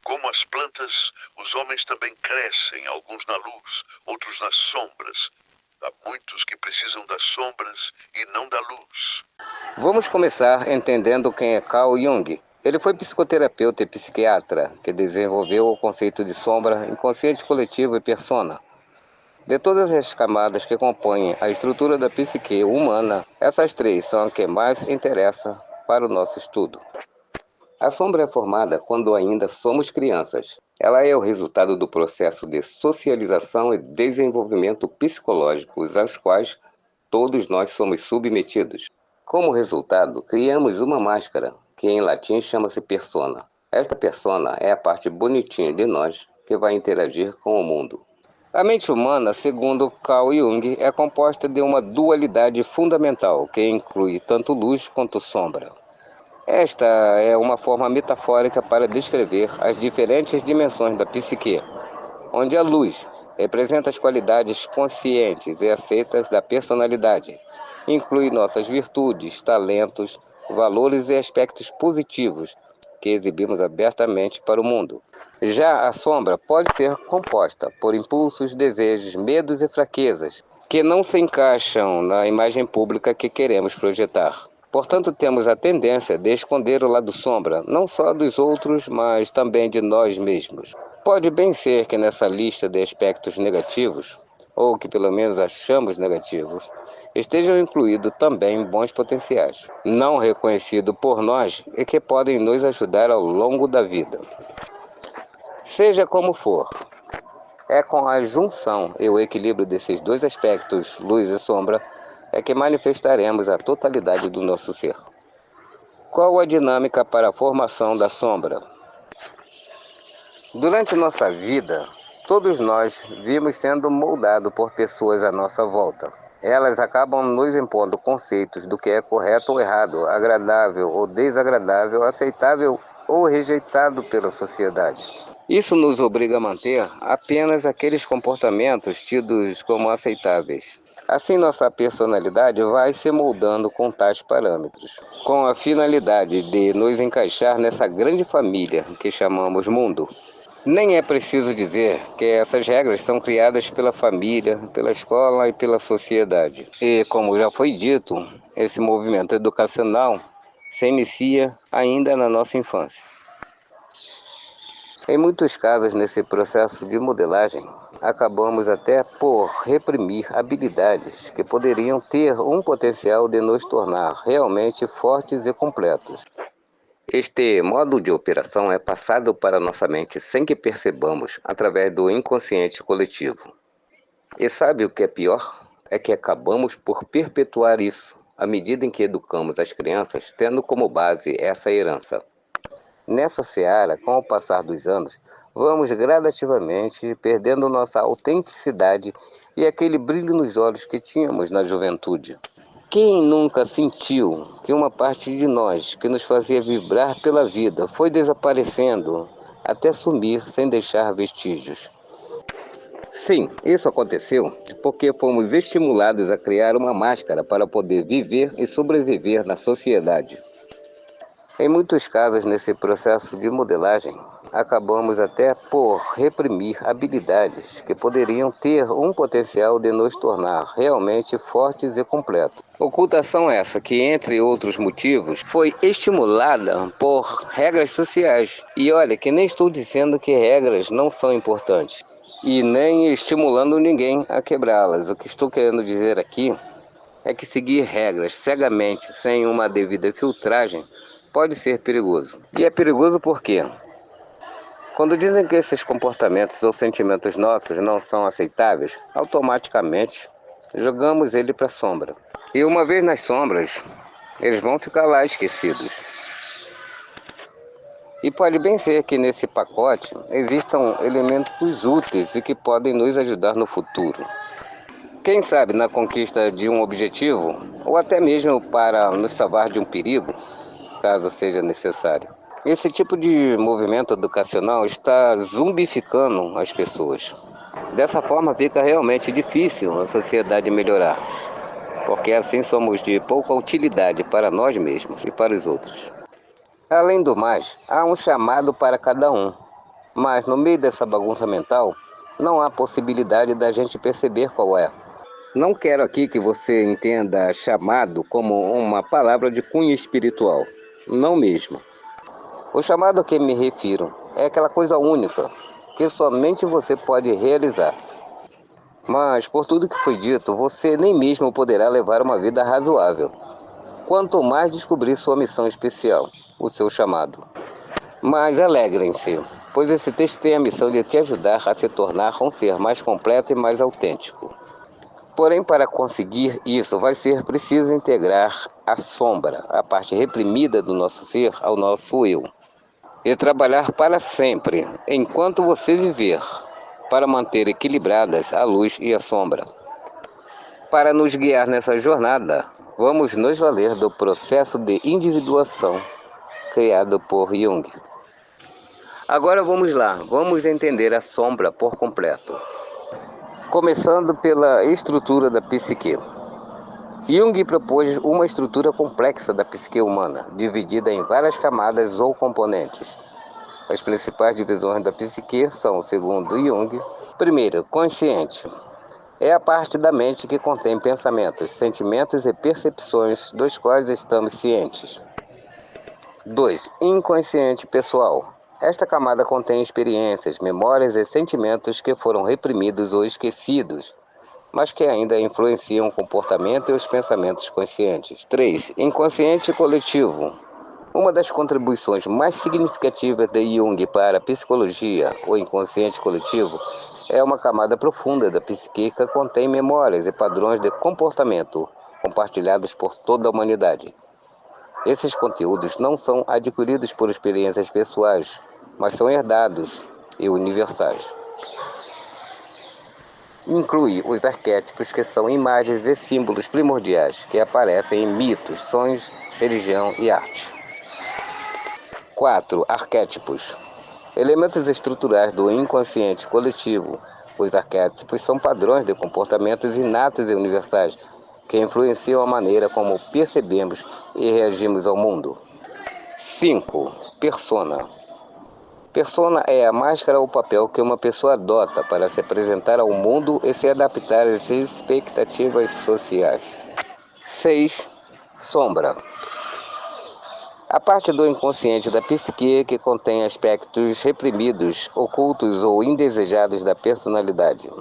Como as plantas, os homens também crescem, alguns na luz, outros nas sombras. Há muitos que precisam das sombras e não da luz. Vamos começar entendendo quem é Carl Jung. Ele foi psicoterapeuta e psiquiatra que desenvolveu o conceito de sombra, inconsciente coletivo e persona. De todas as camadas que compõem a estrutura da psique humana, essas três são as que mais interessam para o nosso estudo. A sombra é formada quando ainda somos crianças. Ela é o resultado do processo de socialização e desenvolvimento psicológicos aos quais todos nós somos submetidos. Como resultado, criamos uma máscara, que em latim chama-se persona. Esta persona é a parte bonitinha de nós que vai interagir com o mundo. A mente humana, segundo Carl Jung, é composta de uma dualidade fundamental, que inclui tanto luz quanto sombra. Esta é uma forma metafórica para descrever as diferentes dimensões da psique, onde a luz representa as qualidades conscientes e aceitas da personalidade. Inclui nossas virtudes, talentos, valores e aspectos positivos que exibimos abertamente para o mundo. Já a sombra pode ser composta por impulsos, desejos, medos e fraquezas que não se encaixam na imagem pública que queremos projetar. Portanto, temos a tendência de esconder o lado sombra, não só dos outros, mas também de nós mesmos. Pode bem ser que nessa lista de aspectos negativos, ou que pelo menos achamos negativos, estejam incluídos também bons potenciais, não reconhecidos por nós e que podem nos ajudar ao longo da vida. Seja como for, é com a junção e o equilíbrio desses dois aspectos, luz e sombra, é que manifestaremos a totalidade do nosso ser. Qual a dinâmica para a formação da sombra? Durante nossa vida, todos nós vimos sendo moldados por pessoas à nossa volta. Elas acabam nos impondo conceitos do que é correto ou errado, agradável ou desagradável, aceitável ou rejeitado pela sociedade. Isso nos obriga a manter apenas aqueles comportamentos tidos como aceitáveis. Assim, nossa personalidade vai se moldando com tais parâmetros, com a finalidade de nos encaixar nessa grande família que chamamos mundo. Nem é preciso dizer que essas regras são criadas pela família, pela escola e pela sociedade. E, como já foi dito, esse movimento educacional se inicia ainda na nossa infância. Em muitos casos, nesse processo de modelagem, acabamos até por reprimir habilidades que poderiam ter um potencial de nos tornar realmente fortes e completos. Este modo de operação é passado para nossa mente sem que percebamos, através do inconsciente coletivo. E sabe o que é pior? É que acabamos por perpetuar isso, à medida em que educamos as crianças, tendo como base essa herança. Nessa seara, com o passar dos anos, vamos gradativamente perdendo nossa autenticidade e aquele brilho nos olhos que tínhamos na juventude. Quem nunca sentiu que uma parte de nós que nos fazia vibrar pela vida foi desaparecendo até sumir sem deixar vestígios? Sim, isso aconteceu porque fomos estimulados a criar uma máscara para poder viver e sobreviver na sociedade. Em muitos casos, nesse processo de modelagem, acabamos até por reprimir habilidades que poderiam ter um potencial de nos tornar realmente fortes e completos. Ocultação essa que, entre outros motivos, foi estimulada por regras sociais. E olha que nem estou dizendo que regras não são importantes, e nem estimulando ninguém a quebrá-las. O que estou querendo dizer aqui é que seguir regras cegamente, sem uma devida filtragem, pode ser perigoso. E é perigoso por quê? Quando dizem que esses comportamentos ou sentimentos nossos não são aceitáveis, automaticamente jogamos ele para a sombra. E uma vez nas sombras, eles vão ficar lá esquecidos. E pode bem ser que nesse pacote existam elementos úteis e que podem nos ajudar no futuro. Quem sabe na conquista de um objetivo, ou até mesmo para nos salvar de um perigo, caso seja necessário. Esse tipo de movimento educacional está zumbificando as pessoas. Dessa forma fica realmente difícil a sociedade melhorar, porque assim somos de pouca utilidade para nós mesmos e para os outros. Além do mais, há um chamado para cada um. Mas no meio dessa bagunça mental, não há possibilidade da gente perceber qual é. Não quero aqui que você entenda chamado como uma palavra de cunho espiritual. Não mesmo. O chamado a que me refiro é aquela coisa única que somente você pode realizar. Mas, por tudo que foi dito, você nem mesmo poderá levar uma vida razoável. Quanto mais descobrir sua missão especial, o seu chamado. Mas alegrem-se, pois esse texto tem a missão de te ajudar a se tornar um ser mais completo e mais autêntico. Porém, para conseguir isso, vai ser preciso integrar a sombra, a parte reprimida do nosso ser, ao nosso eu. E trabalhar para sempre, enquanto você viver, para manter equilibradas a luz e a sombra. Para nos guiar nessa jornada, vamos nos valer do processo de individuação criado por Jung. Agora vamos lá, vamos entender a sombra por completo. Começando pela estrutura da psique. Jung propôs uma estrutura complexa da psique humana, dividida em várias camadas ou componentes. As principais divisões da psique são, segundo Jung, primeiro, consciente. É a parte da mente que contém pensamentos, sentimentos e percepções dos quais estamos cientes. 2. Inconsciente pessoal. Esta camada contém experiências, memórias e sentimentos que foram reprimidos ou esquecidos, mas que ainda influenciam o comportamento e os pensamentos conscientes. 3. Inconsciente coletivo. Uma das contribuições mais significativas de Jung para a psicologia, o inconsciente coletivo, é uma camada profunda da psique que contém memórias e padrões de comportamento compartilhados por toda a humanidade. Esses conteúdos não são adquiridos por experiências pessoais, mas são herdados e universais. Inclui os arquétipos, que são imagens e símbolos primordiais que aparecem em mitos, sonhos, religião e arte. 4. Arquétipos. Elementos estruturais do inconsciente coletivo. Os arquétipos são padrões de comportamentos inatos e universais que influenciam a maneira como percebemos e reagimos ao mundo. 5. Persona. Persona é a máscara ou papel que uma pessoa adota para se apresentar ao mundo e se adaptar às expectativas sociais. 6. Sombra. A parte do inconsciente da psique que contém aspectos reprimidos, ocultos ou indesejados da personalidade.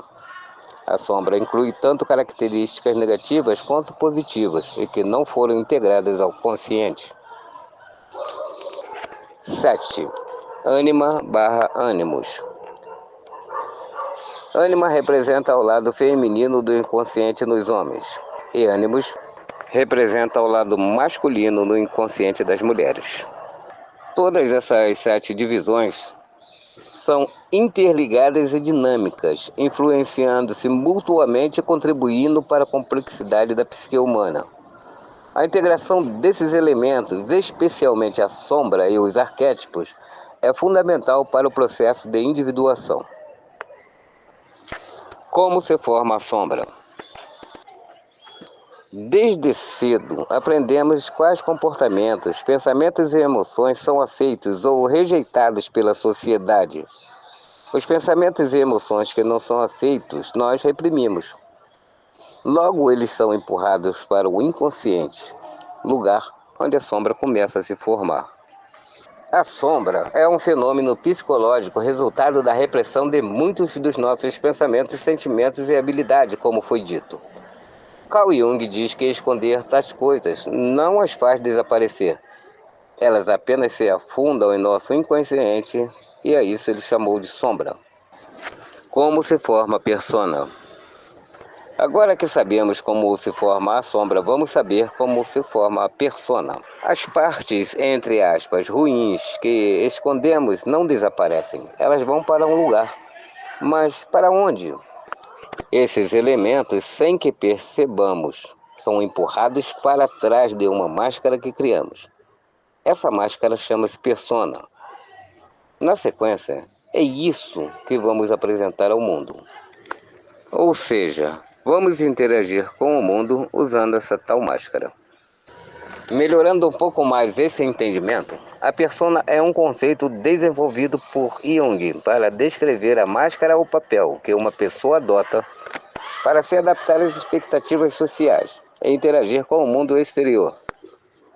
A sombra inclui tanto características negativas quanto positivas e que não foram integradas ao consciente. 7. Ânima/ânimos. Ânima representa o lado feminino do inconsciente nos homens, e ânimos representa o lado masculino no inconsciente das mulheres. Todas essas 7 divisões são interligadas e dinâmicas, influenciando-se mutuamente e contribuindo para a complexidade da psique humana. A integração desses elementos, especialmente a sombra e os arquétipos, é fundamental para o processo de individuação. Como se forma a sombra? Desde cedo, aprendemos quais comportamentos, pensamentos e emoções são aceitos ou rejeitados pela sociedade. Os pensamentos e emoções que não são aceitos, nós reprimimos. Logo, eles são empurrados para o inconsciente, lugar onde a sombra começa a se formar. A sombra é um fenômeno psicológico resultado da repressão de muitos dos nossos pensamentos, sentimentos e habilidades, como foi dito. Carl Jung diz que esconder tais coisas não as faz desaparecer. Elas apenas se afundam em nosso inconsciente, e a isso ele chamou de sombra. Como se forma a persona? Agora que sabemos como se forma a sombra, vamos saber como se forma a persona. As partes, entre aspas, ruins que escondemos não desaparecem. Elas vão para um lugar. Mas para onde? Esses elementos, sem que percebamos, são empurrados para trás de uma máscara que criamos. Essa máscara chama-se persona. Na sequência, é isso que vamos apresentar ao mundo. Ou seja, vamos interagir com o mundo usando essa tal máscara. Melhorando um pouco mais esse entendimento, a persona é um conceito desenvolvido por Jung para descrever a máscara ou papel que uma pessoa adota para se adaptar às expectativas sociais e interagir com o mundo exterior.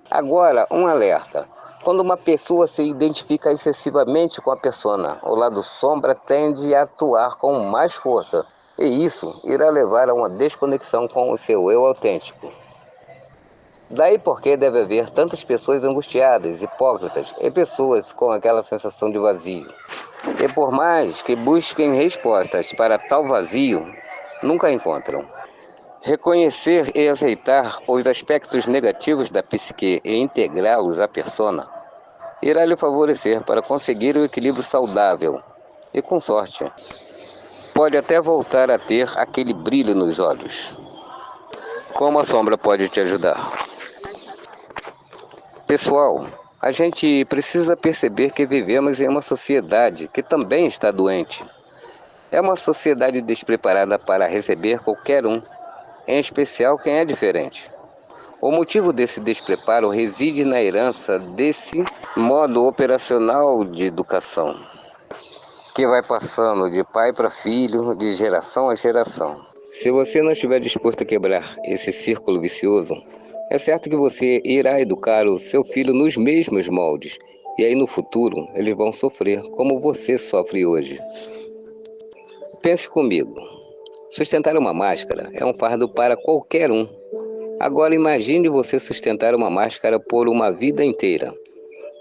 Agora, um alerta. Quando uma pessoa se identifica excessivamente com a persona, o lado sombra tende a atuar com mais força, e isso irá levar a uma desconexão com o seu eu autêntico. Daí porque deve haver tantas pessoas angustiadas, hipócritas e pessoas com aquela sensação de vazio. E por mais que busquem respostas para tal vazio, nunca encontram. Reconhecer e aceitar os aspectos negativos da psique e integrá-los à persona irá lhe favorecer para conseguir o equilíbrio saudável e, com sorte, pode até voltar a ter aquele brilho nos olhos. Como a sombra pode te ajudar? Pessoal, a gente precisa perceber que vivemos em uma sociedade que também está doente. É uma sociedade despreparada para receber qualquer um, em especial quem é diferente. O motivo desse despreparo reside na herança desse modo operacional de educação, que vai passando de pai para filho, de geração a geração. Se você não estiver disposto a quebrar esse círculo vicioso, é certo que você irá educar o seu filho nos mesmos moldes, e aí no futuro eles vão sofrer como você sofre hoje. Pense comigo, sustentar uma máscara é um fardo para qualquer um. Agora imagine você sustentar uma máscara por uma vida inteira.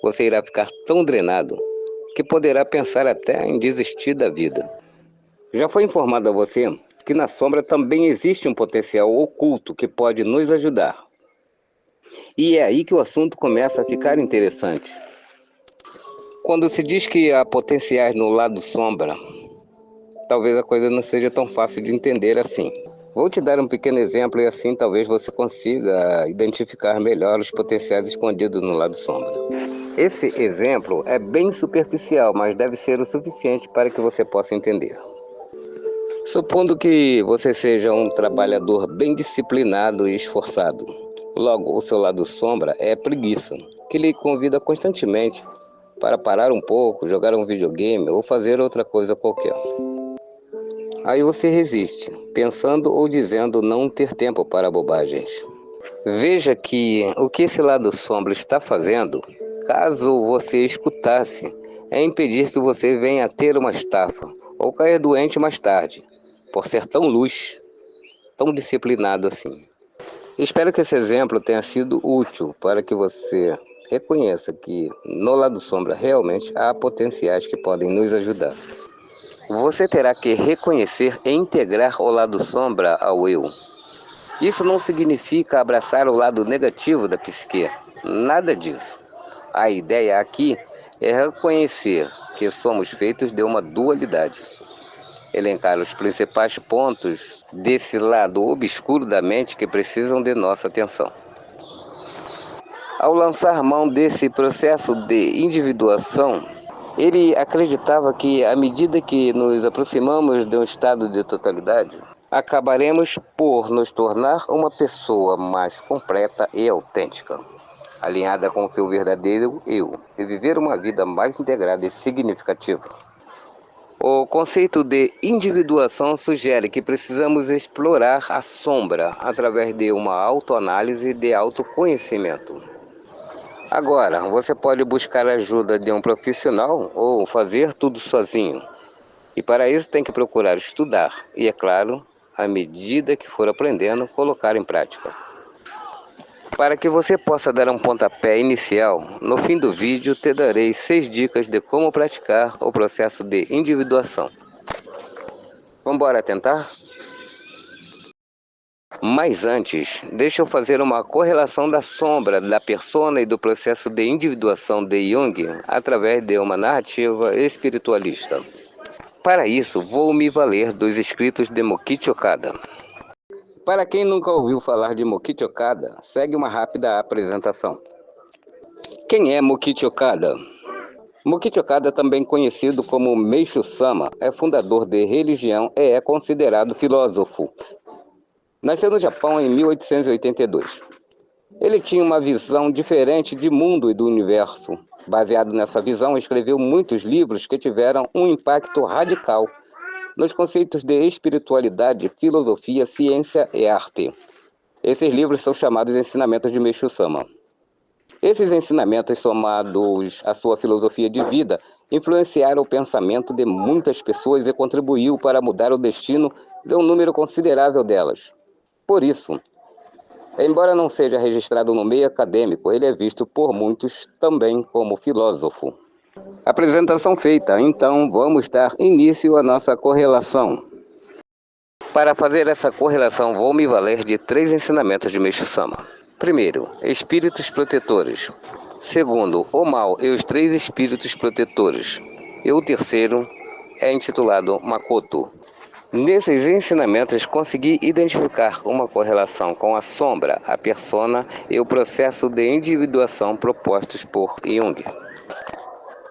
Você irá ficar tão drenado que poderá pensar até em desistir da vida. Já foi informado a você que na sombra também existe um potencial oculto que pode nos ajudar. E é aí que o assunto começa a ficar interessante. Quando se diz que há potenciais no lado sombra, talvez a coisa não seja tão fácil de entender assim. Vou te dar um pequeno exemplo e assim talvez você consiga identificar melhor os potenciais escondidos no lado sombra. Esse exemplo é bem superficial, mas deve ser o suficiente para que você possa entender. Supondo que você seja um trabalhador bem disciplinado e esforçado. Logo, o seu lado sombra é a preguiça, que lhe convida constantemente para parar um pouco, jogar um videogame ou fazer outra coisa qualquer. Aí você resiste, pensando ou dizendo não ter tempo para bobagens. Veja que o que esse lado sombra está fazendo, caso você escutasse, é impedir que você venha a ter uma estafa ou cair doente mais tarde, por ser tão luz, tão disciplinado assim. Espero que esse exemplo tenha sido útil para que você reconheça que no lado sombra realmente há potenciais que podem nos ajudar. Você terá que reconhecer e integrar o lado sombra ao eu. Isso não significa abraçar o lado negativo da psique, nada disso. A ideia aqui é reconhecer que somos feitos de uma dualidade. Elencar os principais pontos desse lado obscuro da mente que precisam de nossa atenção. Ao lançar mão desse processo de individuação, ele acreditava que, à medida que nos aproximamos de um estado de totalidade, acabaremos por nos tornar uma pessoa mais completa e autêntica, alinhada com seu verdadeiro eu, e viver uma vida mais integrada e significativa. O conceito de individuação sugere que precisamos explorar a sombra através de uma autoanálise de autoconhecimento. Agora, você pode buscar a ajuda de um profissional ou fazer tudo sozinho. E para isso tem que procurar estudar e, é claro, à medida que for aprendendo, colocar em prática. Para que você possa dar um pontapé inicial, no fim do vídeo te darei 6 dicas de como praticar o processo de individuação. Vamos embora tentar? Mas antes, deixa eu fazer uma correlação da sombra, da persona e do processo de individuação de Jung através de uma narrativa espiritualista. Para isso, vou me valer dos escritos de Mokichi Okada. Para quem nunca ouviu falar de Mokichi Okada, segue uma rápida apresentação. Quem é Mokichi Okada? Mokichi Okada, também conhecido como Meishu Sama, é fundador de religião e é considerado filósofo. Nasceu no Japão em 1882. Ele tinha uma visão diferente de mundo e do universo. Baseado nessa visão, escreveu muitos livros que tiveram um impacto radical nos conceitos de espiritualidade, filosofia, ciência e arte. Esses livros são chamados Ensinamentos de Meixo Sama. Esses ensinamentos, somados à sua filosofia de vida, influenciaram o pensamento de muitas pessoas e contribuiu para mudar o destino de um número considerável delas. Por isso, embora não seja registrado no meio acadêmico, ele é visto por muitos também como filósofo. Apresentação feita, então vamos dar início à nossa correlação. Para fazer essa correlação, vou me valer de 3 ensinamentos de Meixo Sama. Primeiro, espíritos protetores. Segundo, o mal e os 3 espíritos protetores. E o terceiro é intitulado Makoto. Nesses ensinamentos, consegui identificar uma correlação com a sombra, a persona e o processo de individuação propostos por Jung.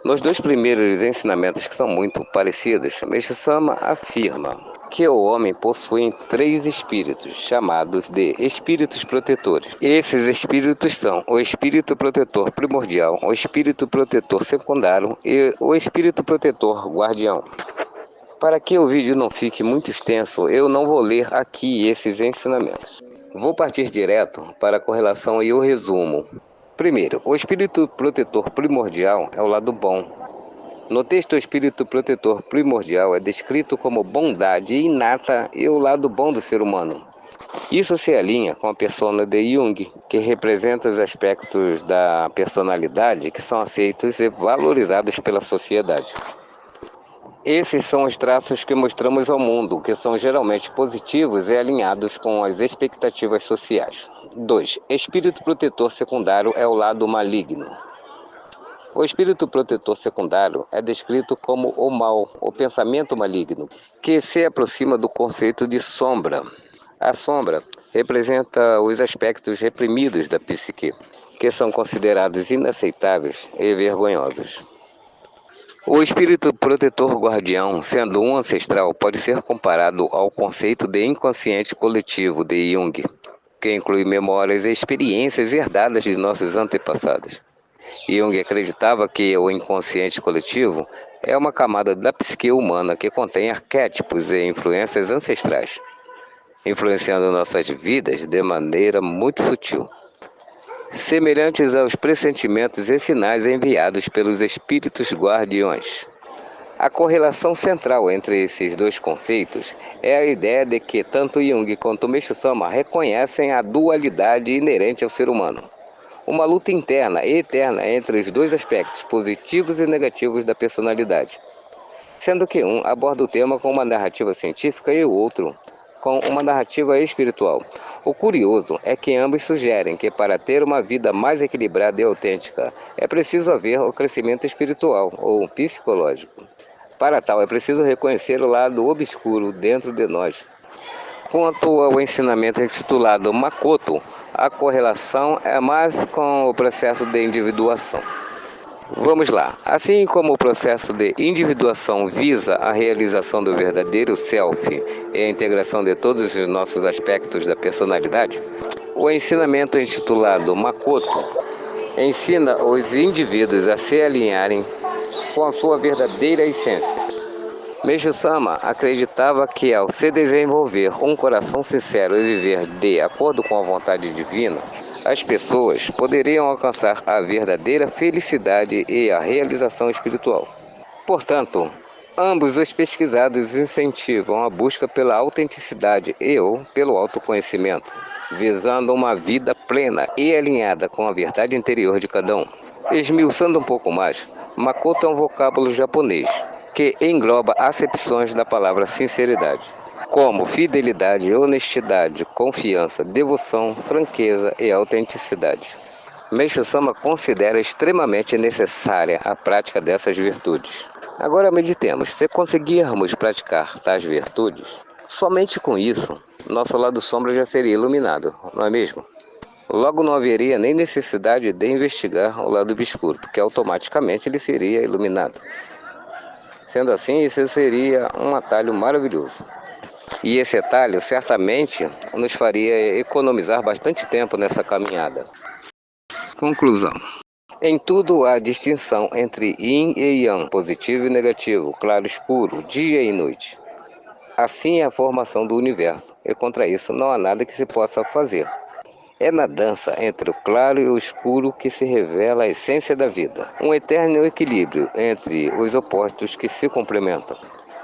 Nos 2 primeiros ensinamentos, que são muito parecidos, Meixo Sama afirma que o homem possui 3 espíritos, chamados de espíritos protetores. Esses espíritos são o espírito protetor primordial, o espírito protetor secundário e o espírito protetor guardião. Para que o vídeo não fique muito extenso, eu não vou ler aqui esses ensinamentos. Vou partir direto para a correlação e o resumo. Primeiro, o espírito protetor primordial é o lado bom. No texto, o espírito protetor primordial é descrito como bondade inata e o lado bom do ser humano. Isso se alinha com a persona de Jung, que representa os aspectos da personalidade que são aceitos e valorizados pela sociedade. Esses são os traços que mostramos ao mundo, que são geralmente positivos e alinhados com as expectativas sociais. 2. Espírito protetor secundário é o lado maligno. O espírito protetor secundário é descrito como o mal, o pensamento maligno, que se aproxima do conceito de sombra. A sombra representa os aspectos reprimidos da psique, que são considerados inaceitáveis e vergonhosos. O espírito protetor guardião, sendo um ancestral, pode ser comparado ao conceito de inconsciente coletivo de Jung, que inclui memórias e experiências herdadas de nossos antepassados. Jung acreditava que o inconsciente coletivo é uma camada da psique humana que contém arquétipos e influências ancestrais, influenciando nossas vidas de maneira muito sutil, semelhantes aos pressentimentos e sinais enviados pelos espíritos guardiões. A correlação central entre esses 2 conceitos é a ideia de que tanto Jung quanto Meixo Sama reconhecem a dualidade inerente ao ser humano. Uma luta interna e eterna entre os 2 aspectos positivos e negativos da personalidade, sendo que um aborda o tema com uma narrativa científica e o outro com uma narrativa espiritual. O curioso é que ambos sugerem que para ter uma vida mais equilibrada e autêntica é preciso haver o crescimento espiritual ou psicológico. Para tal, é preciso reconhecer o lado obscuro dentro de nós. Quanto ao ensinamento intitulado Makoto, a correlação é mais com o processo de individuação. Vamos lá. Assim como o processo de individuação visa a realização do verdadeiro self e a integração de todos os nossos aspectos da personalidade, o ensinamento intitulado Makoto ensina os indivíduos a se alinharem com a sua verdadeira essência. Meixo Sama acreditava que ao se desenvolver um coração sincero e viver de acordo com a vontade divina, as pessoas poderiam alcançar a verdadeira felicidade e a realização espiritual. Portanto, ambos os pesquisados incentivam a busca pela autenticidade ou pelo autoconhecimento, visando uma vida plena e alinhada com a verdade interior de cada um. Esmiuçando um pouco mais, Makoto é um vocábulo japonês que engloba acepções da palavra sinceridade, como fidelidade, honestidade, confiança, devoção, franqueza e autenticidade. Meixo Sama considera extremamente necessária a prática dessas virtudes. Agora meditemos, se conseguirmos praticar tais virtudes, somente com isso, nosso lado sombra já seria iluminado, não é mesmo? Logo não haveria nem necessidade de investigar o lado obscuro, porque automaticamente ele seria iluminado. Sendo assim, isso seria um atalho maravilhoso. E esse atalho certamente nos faria economizar bastante tempo nessa caminhada. Conclusão. Em tudo há distinção entre yin e yang, positivo e negativo, claro e escuro, dia e noite. Assim é a formação do universo, e contra isso não há nada que se possa fazer. É na dança entre o claro e o escuro que se revela a essência da vida, um eterno equilíbrio entre os opostos que se complementam.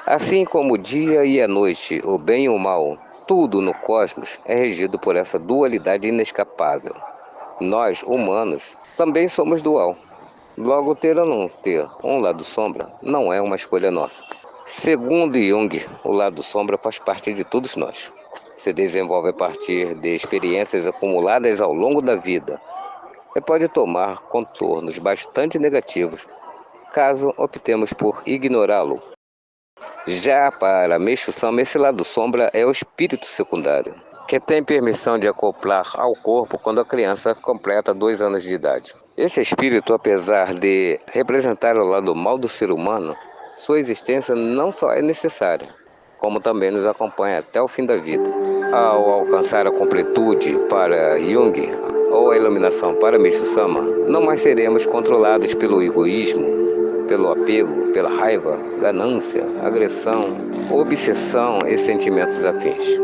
Assim como o dia e a noite, o bem e o mal, tudo no cosmos é regido por essa dualidade inescapável. Nós, humanos, também somos dual. Logo, ter ou não ter um lado sombra não é uma escolha nossa. Segundo Jung, o lado sombra faz parte de todos nós. Se desenvolve a partir de experiências acumuladas ao longo da vida e pode tomar contornos bastante negativos, caso optemos por ignorá-lo. Já para Meixo Sama, esse lado sombra é o espírito secundário, que tem permissão de acoplar ao corpo quando a criança completa 2 anos de idade. Esse espírito, apesar de representar o lado mal do ser humano, sua existência não só é necessária, como também nos acompanha até o fim da vida. Ao alcançar a completude para Jung, ou a iluminação para Meixo Sama, não mais seremos controlados pelo egoísmo, pelo apego, pela raiva, ganância, agressão, obsessão e sentimentos afins.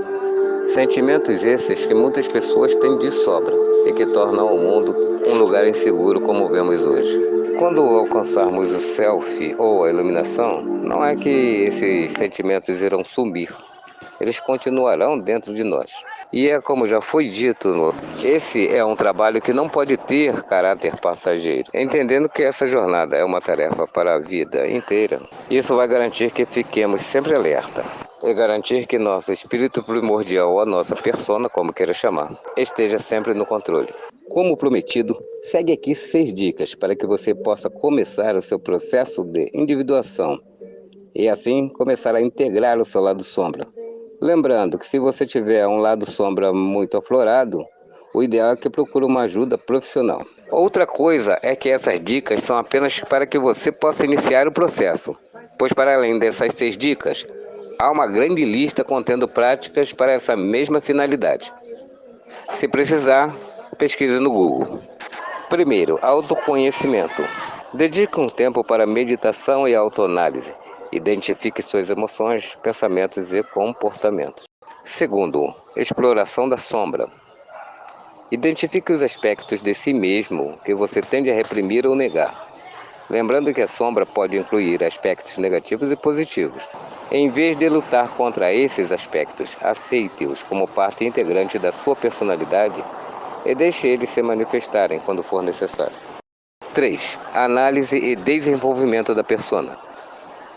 Sentimentos esses que muitas pessoas têm de sobra e que tornam o mundo um lugar inseguro como vemos hoje. Quando alcançarmos o self ou a iluminação, não é que esses sentimentos irão sumir, eles continuarão dentro de nós. E é como já foi dito, esse é um trabalho que não pode ter caráter passageiro, entendendo que essa jornada é uma tarefa para a vida inteira. Isso vai garantir que fiquemos sempre alerta e garantir que nosso espírito primordial, a nossa persona, como queira chamar, esteja sempre no controle. Como prometido, segue aqui 6 dicas para que você possa começar o seu processo de individuação e assim começar a integrar o seu lado sombra. Lembrando que se você tiver um lado sombra muito aflorado, o ideal é que procure uma ajuda profissional. Outra coisa é que essas dicas são apenas para que você possa iniciar o processo, pois para além dessas 6 dicas, há uma grande lista contendo práticas para essa mesma finalidade. Se precisar, pesquise no Google. Primeiro, autoconhecimento. Dedique um tempo para meditação e autoanálise. Identifique suas emoções, pensamentos e comportamentos. Segundo, exploração da sombra. Identifique os aspectos de si mesmo que você tende a reprimir ou negar. Lembrando que a sombra pode incluir aspectos negativos e positivos. Em vez de lutar contra esses aspectos, aceite-os como parte integrante da sua personalidade e deixe eles se manifestarem quando for necessário. 3. Análise e desenvolvimento da persona.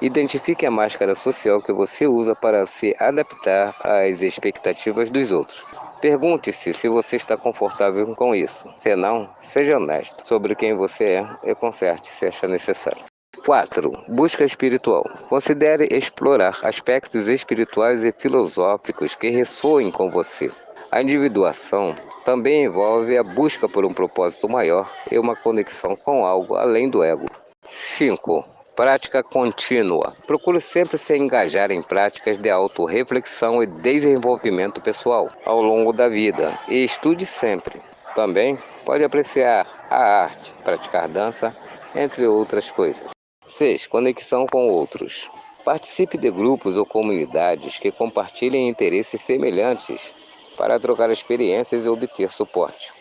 Identifique a máscara social que você usa para se adaptar às expectativas dos outros. Pergunte-se se você está confortável com isso. Se não, seja honesto sobre quem você é e conserte se achar necessário. 4. Busca espiritual. Considere explorar aspectos espirituais e filosóficos que ressoem com você. A individuação também envolve a busca por um propósito maior e uma conexão com algo além do ego. 5. Prática contínua. Procure sempre se engajar em práticas de autorreflexão e desenvolvimento pessoal ao longo da vida e estude sempre. Também pode apreciar a arte, praticar dança, entre outras coisas. 6. Conexão com outros. Participe de grupos ou comunidades que compartilhem interesses semelhantes para trocar experiências e obter suporte.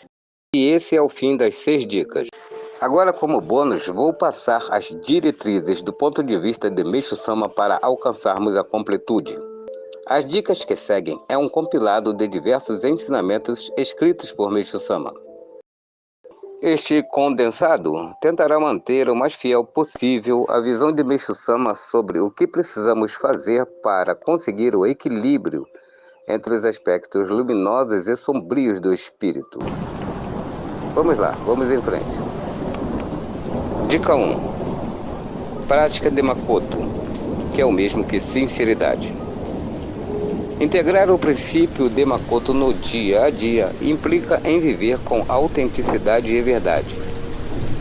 E esse é o fim das 6 dicas. Agora, como bônus, vou passar as diretrizes do ponto de vista de Meixo Sama para alcançarmos a completude. As dicas que seguem é um compilado de diversos ensinamentos escritos por Meixo Sama. Este condensado tentará manter o mais fiel possível a visão de Meixo Sama sobre o que precisamos fazer para conseguir o equilíbrio entre os aspectos luminosos e sombrios do espírito. Vamos lá, vamos em frente. Dica 1. Prática de Makoto, que é o mesmo que sinceridade. Integrar o princípio de Makoto no dia a dia implica em viver com autenticidade e verdade.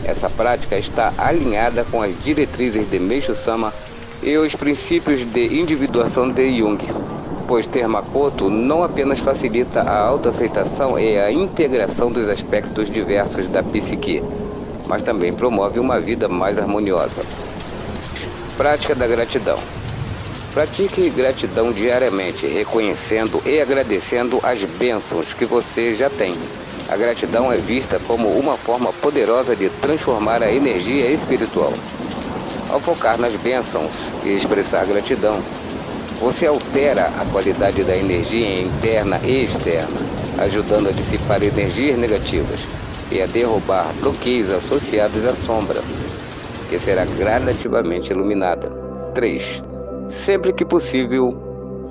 Essa prática está alinhada com as diretrizes de Meixo Sama e os princípios de individuação de Jung. pois ter Makoto não apenas facilita a autoaceitação e a integração dos aspectos diversos da psique, mas também promove uma vida mais harmoniosa. Prática da gratidão. Pratique gratidão diariamente, reconhecendo e agradecendo as bênçãos que você já tem. A gratidão é vista como uma forma poderosa de transformar a energia espiritual. Ao focar nas bênçãos e expressar gratidão, você altera a qualidade da energia interna e externa, ajudando a dissipar energias negativas e a derrubar bloqueios associados à sombra, que será gradativamente iluminada. 3. Sempre que possível,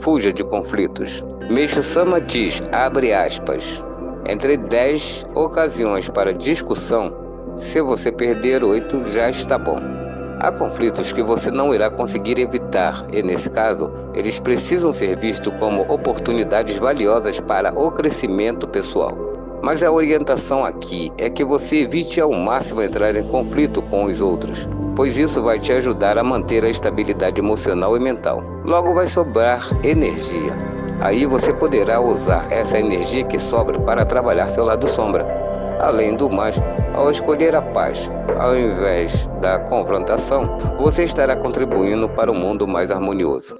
fuja de conflitos. Meishu Sama diz, abre aspas, entre 10 ocasiões para discussão, se você perder 8, já está bom. Há conflitos que você não irá conseguir evitar e, nesse caso, eles precisam ser vistos como oportunidades valiosas para o crescimento pessoal. Mas a orientação aqui é que você evite ao máximo entrar em conflito com os outros, pois isso vai te ajudar a manter a estabilidade emocional e mental. Logo vai sobrar energia. Aí você poderá usar essa energia que sobra para trabalhar seu lado sombra. Além do mais, ao escolher a paz, ao invés da confrontação, você estará contribuindo para um mundo mais harmonioso.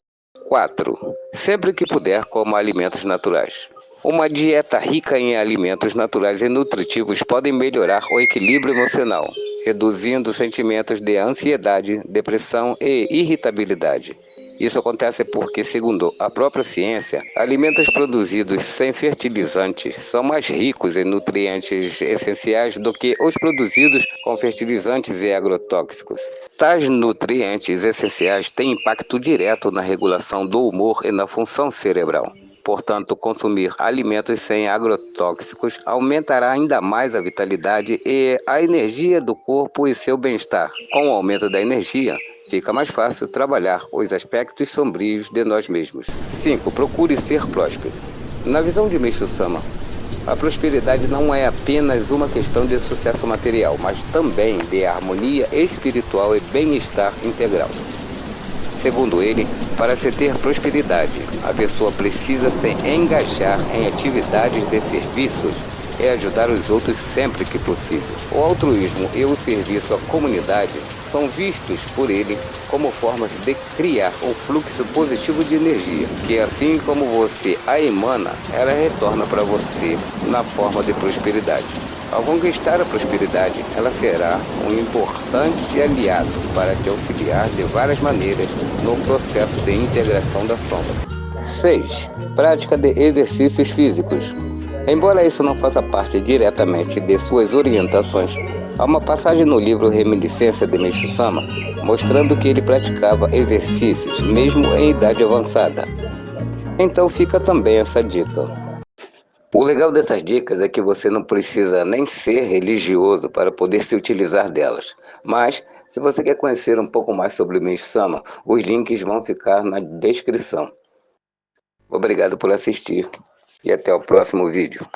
4. Sempre que puder, coma alimentos naturais. Uma dieta rica em alimentos naturais e nutritivos pode melhorar o equilíbrio emocional, reduzindo sentimentos de ansiedade, depressão e irritabilidade. Isso acontece porque, segundo a própria ciência, alimentos produzidos sem fertilizantes são mais ricos em nutrientes essenciais do que os produzidos com fertilizantes e agrotóxicos. Tais nutrientes essenciais têm impacto direto na regulação do humor e na função cerebral. Portanto, consumir alimentos sem agrotóxicos aumentará ainda mais a vitalidade e a energia do corpo e seu bem-estar. Com o aumento da energia, fica mais fácil trabalhar os aspectos sombrios de nós mesmos. 5. Procure ser próspero. Na visão de Meishu Sama, a prosperidade não é apenas uma questão de sucesso material, mas também de harmonia espiritual e bem-estar integral. Segundo ele, para se ter prosperidade, a pessoa precisa se engajar em atividades de serviços e ajudar os outros sempre que possível. O altruísmo e o serviço à comunidade são vistos por ele como formas de criar um fluxo positivo de energia, que assim como você a emana, ela retorna para você na forma de prosperidade. Ao conquistar a prosperidade, ela será um importante aliado para te auxiliar de várias maneiras no processo de integração da sombra. 6. Prática de exercícios físicos. Embora isso não faça parte diretamente de suas orientações, há uma passagem no livro Reminiscência de Meishu Sama mostrando que ele praticava exercícios mesmo em idade avançada. Então fica também essa dica. O legal dessas dicas é que você não precisa nem ser religioso para poder se utilizar delas. Mas, se você quer conhecer um pouco mais sobre o Meishu Sama, os links vão ficar na descrição. Obrigado por assistir e até o próximo vídeo.